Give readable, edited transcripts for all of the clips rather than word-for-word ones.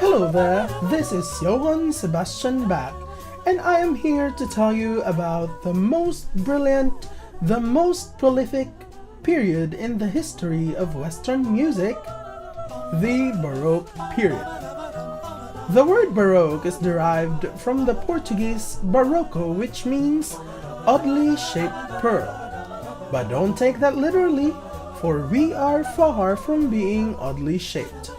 Hello there, this is Johann Sebastian Bach, and I am here to tell you about the most brilliant, the most prolific period in the history of Western music, the Baroque period. The word Baroque is derived from the Portuguese barroco, which means oddly shaped pearl. But don't take that literally, for we are far from being oddly shaped.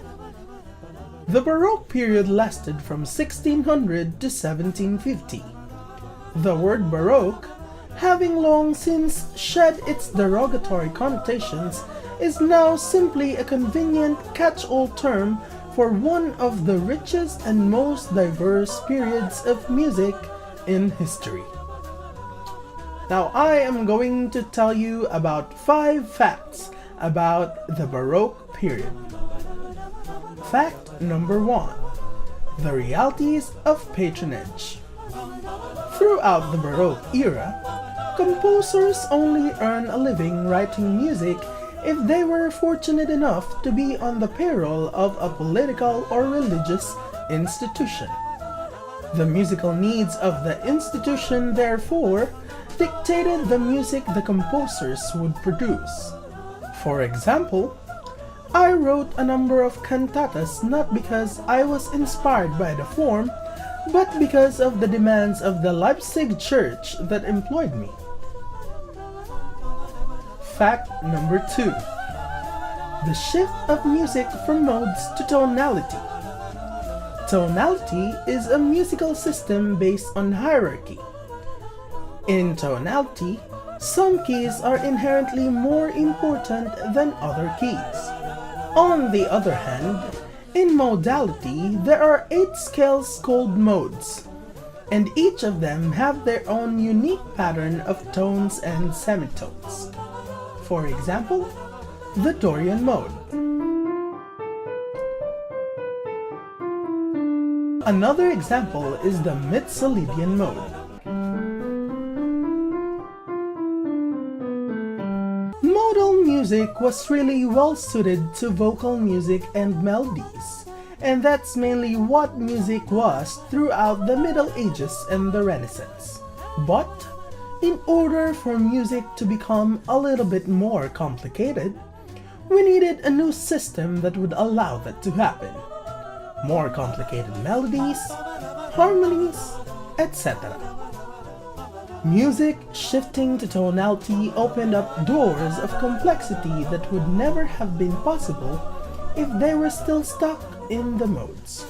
The Baroque period lasted from 1600 to 1750. The word Baroque, having long since shed its derogatory connotations, is now simply a convenient catch-all term for one of the richest and most diverse periods of music in history. Now I am going to tell you about 5 facts about the Baroque period. Fact number 1. The realities of patronage. Throughout the Baroque era, composers only earned a living writing music if they were fortunate enough to be on the payroll of a political or religious institution. The musical needs of the institution, therefore, dictated the music the composers would produce. For example, I wrote a number of cantatas not because I was inspired by the form, but because of the demands of the Leipzig church that employed me. Fact number 2. The shift of music from modes to tonality. Tonality is a musical system based on hierarchy. In tonality, some keys are inherently more important than other keys. On the other hand, in modality, there are 8 scales called modes, and each of them have their own unique pattern of tones and semitones. For example, the Dorian mode. Another example is the Mixolydian mode. Modal music was really well suited to vocal music and melodies, and that's mainly what music was throughout the Middle Ages and the Renaissance. But in order for music to become a little bit more complicated, we needed a new system that would allow that to happen. More complicated melodies, harmonies, etc. Music shifting to tonality opened up doors of complexity that would never have been possible if they were still stuck in the modes.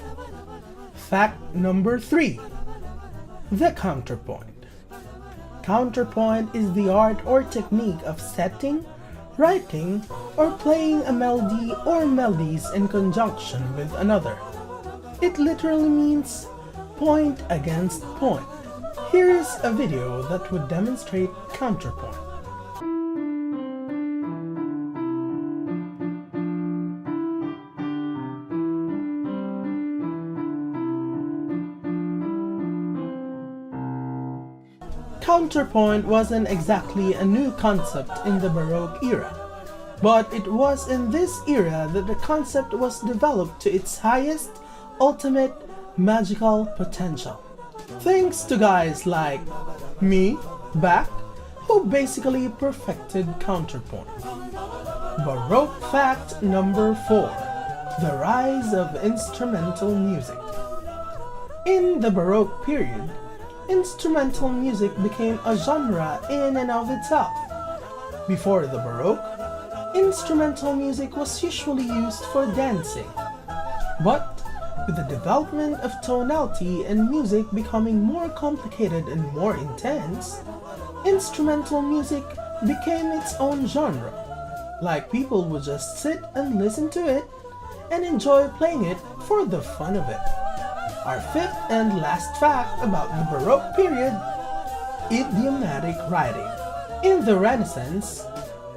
Fact number 3. The counterpoint. Counterpoint is the art or technique of setting, writing, or playing a melody or melodies in conjunction with another. It literally means point against point. Here is a video that would demonstrate counterpoint. Counterpoint wasn't exactly a new concept in the Baroque era, but it was in this era that the concept was developed to its highest, ultimate, magical potential. Thanks to guys like me, Bach, who basically perfected counterpoint. Baroque fact number 4. The rise of instrumental music. In the Baroque period, instrumental music became a genre in and of itself. Before the Baroque, instrumental music was usually used for dancing. But with the development of tonality and music becoming more complicated and more intense, instrumental music became its own genre. Like people would just sit and listen to it and enjoy playing it for the fun of it. Our 5th and last fact about the Baroque period: idiomatic writing. In the Renaissance,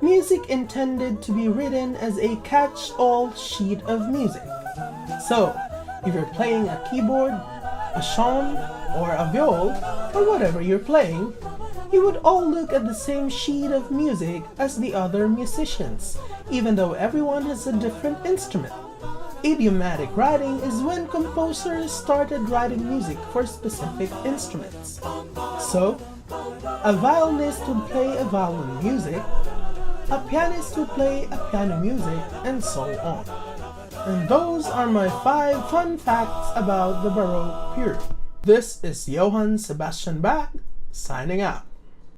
music intended to be written as a catch-all sheet of music. So, if you're playing a keyboard, a shawm, or a viol, or whatever you're playing, you would all look at the same sheet of music as the other musicians, even though everyone has a different instrument. Idiomatic writing is when composers started writing music for specific instruments. So, a violinist would play a violin music, a pianist would play a piano music, and so on. And those are my 5 fun facts about the Baroque period. This is Johann Sebastian Bach, signing out.